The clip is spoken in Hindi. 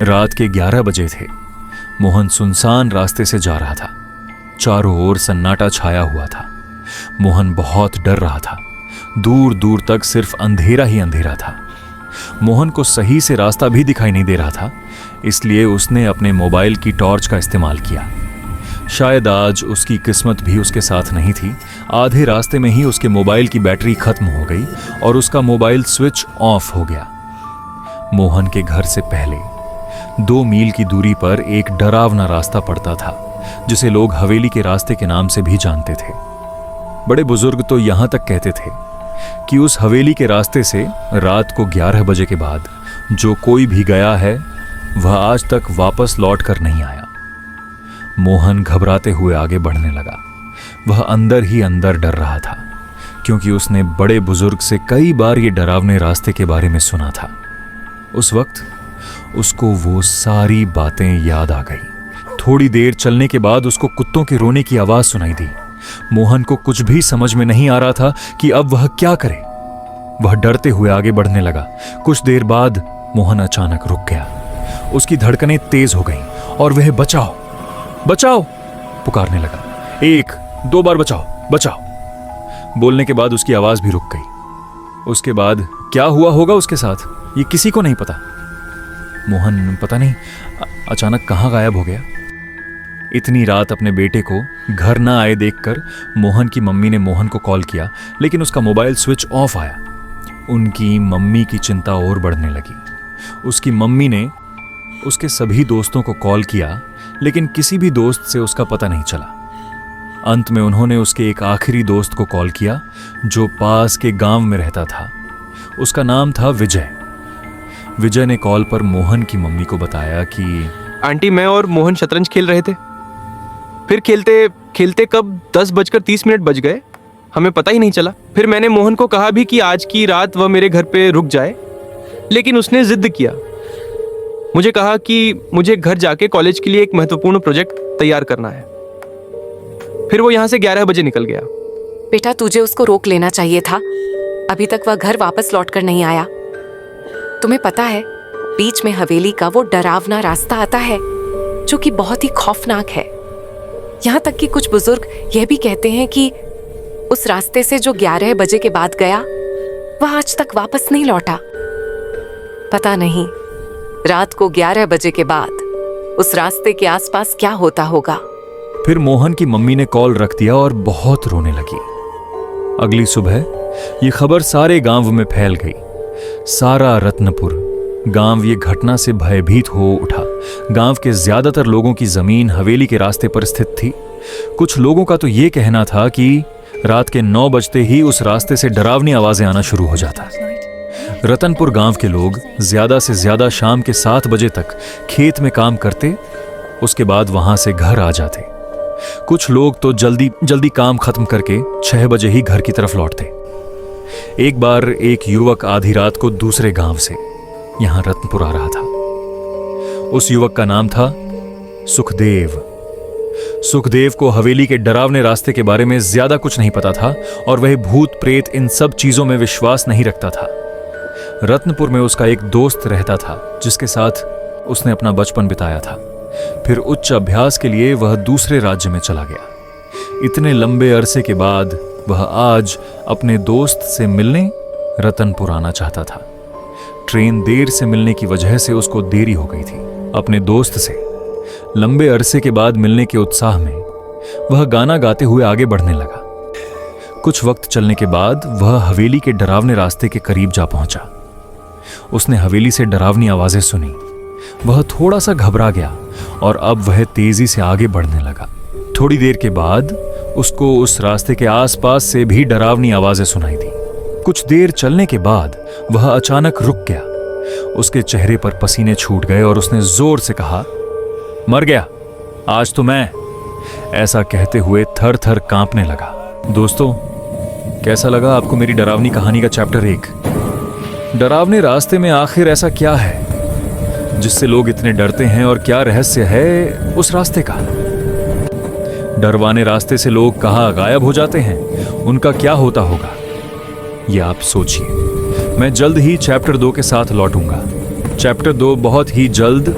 रात के 11 बजे थे। मोहन सुनसान रास्ते से जा रहा था। चारों ओर सन्नाटा छाया हुआ था। मोहन बहुत डर रहा था। दूर दूर तक सिर्फ अंधेरा ही अंधेरा था। मोहन को सही से रास्ता भी दिखाई नहीं दे रहा था, इसलिए उसने अपने मोबाइल की टॉर्च का इस्तेमाल किया। शायद आज उसकी किस्मत भी उसके साथ नहीं थी। आधे रास्ते में ही उसके मोबाइल की बैटरी खत्म हो गई और उसका मोबाइल स्विच ऑफ हो गया। मोहन के घर से पहले 2 मील की दूरी पर एक डरावना रास्ता पड़ता था, जिसे लोग हवेली के रास्ते के नाम से भी जानते थे। बड़े बुजुर्ग तो यहां तक कहते थे कि उस हवेली के रास्ते से रात को 11 बजे के बाद जो कोई भी गया है वह आज तक वापस लौट कर नहीं आया। मोहन घबराते हुए आगे बढ़ने लगा। वह अंदर ही अंदर डर रहा था, क्योंकि उसने बड़े बुजुर्ग से कई बार ये डरावने रास्ते के बारे में सुना था। उस वक्त उसको वो सारी बातें याद आ गई। थोड़ी देर चलने के बाद उसको कुत्तों के रोने की आवाज सुनाई दी। मोहन को कुछ भी समझ में नहीं आ रहा था कि अब वह क्या करे। वह डरते हुए आगे बढ़ने लगा। कुछ देर बाद मोहन अचानक रुक गया। उसकी धड़कनें तेज हो गईं और वह बचाओ बचाओ पुकारने लगा। 1-2 बार बचाओ बचाओ बोलने के बाद उसकी आवाज भी रुक गई। उसके बाद क्या हुआ होगा उसके साथ, ये किसी को नहीं पता। मोहन पता नहीं अचानक कहां गायब हो गया। इतनी रात अपने बेटे को घर ना आए देखकर मोहन की मम्मी ने मोहन को कॉल किया, लेकिन उसका मोबाइल स्विच ऑफ आया। उनकी मम्मी की चिंता और बढ़ने लगी। उसकी मम्मी ने उसके सभी दोस्तों को कॉल किया, लेकिन किसी भी दोस्त से उसका पता नहीं चला। अंत में उन्होंने उसके एक आखिरी दोस्त को कॉल किया, जो पास के गांव में रहता था। उसका नाम था विजय। विजय ने कॉल पर मोहन की मम्मी को बताया कि आंटी, मैं और मोहन शतरंज खेल रहे थे। फिर खेलते खेलते कब 10:30 बज गए, हमें पता ही नहीं चला। फिर मैंने मोहन को कहा भी कि आज की रात वह मेरे घर पे रुक जाए, लेकिन उसने जिद किया। मुझे कहा कि मुझे घर जाके कॉलेज के लिए एक महत्वपूर्ण प्रोजेक्ट तैयार करना है। फिर वो यहाँ से 11 बजे निकल गया। बेटा, तुझे उसको रोक लेना चाहिए था। अभी तक वह घर वापस लौट कर नहीं आया। तुम्हें पता है, बीच में हवेली का वो डरावना रास्ता आता है जो कि बहुत ही खौफनाक है। यहाँ तक कि कुछ बुजुर्ग यह भी कहते हैं कि उस रास्ते से जो 11 बजे के बाद गया वह आज तक वापस नहीं लौटा। पता नहीं रात को 11 बजे के बाद उस रास्ते के आसपास क्या होता होगा। फिर मोहन की मम्मी ने कॉल रख दिया और बहुत रोने लगी। अगली सुबह ये खबर सारे गांव में फैल गई। सारा रत्नपुर गांव ये घटना से भयभीत हो उठा। गांव के ज्यादातर लोगों की जमीन हवेली के रास्ते पर स्थित थी। कुछ लोगों का तो ये कहना था कि रात के 9 बजते ही उस रास्ते से डरावनी आवाजें आना शुरू हो जाता। रतनपुर गांव के लोग ज्यादा से ज्यादा शाम के 7 बजे तक खेत में काम करते, उसके बाद वहां से घर आ जाते। कुछ लोग तो जल्दी जल्दी काम खत्म करके 6 बजे ही घर की तरफ लौटते। एक बार एक युवक आधी रात को दूसरे गांव से यहां रत्नपुर आ रहा था। उस युवक का नाम था सुखदेव। सुखदेव को हवेली के डरावने रास्ते के बारे में ज्यादा कुछ नहीं पता था और वह भूत प्रेत इन सब चीजों में विश्वास नहीं रखता था। रत्नपुर में उसका एक दोस्त रहता था, जिसके साथ उसने अपना बचपन बिताया था। फिर उच्च अभ्यास के लिए वह दूसरे राज्य में चला गया। इतने लंबे अरसे के बाद वह आज अपने दोस्त से मिलने रतनपुर आना चाहता था। ट्रेन देर से मिलने की वजह से उसको देरी हो गई थी। अपने दोस्त से लंबे अरसे के बाद मिलने के उत्साह में वह गाना गाते हुए आगे बढ़ने लगा। कुछ वक्त चलने के बाद वह हवेली के डरावने रास्ते के करीब जा पहुंचा। उसने हवेली से डरावनी आवाजें सुनी। वह थोड़ा सा घबरा गया और अब वह तेजी से आगे बढ़ने लगा। थोड़ी देर के बाद उसको उस रास्ते के आसपास से भी डरावनी आवाजें सुनाई दी। कुछ देर चलने के बाद वह अचानक रुक गया। उसके चेहरे पर पसीने छूट गए और उसने जोर से कहा, मर गया आज तो मैं। ऐसा कहते हुए थर थर कांपने लगा। दोस्तों, कैसा लगा आपको मेरी डरावनी कहानी का चैप्टर 1? डरावने रास्ते में आखिर ऐसा क्या है जिससे लोग इतने डरते हैं, और क्या रहस्य है उस रास्ते का? डरवाने रास्ते से लोग कहाँ गायब हो जाते हैं, उनका क्या होता होगा, ये आप सोचिए। मैं जल्द ही चैप्टर 2 के साथ लौटूंगा। चैप्टर 2 बहुत ही जल्द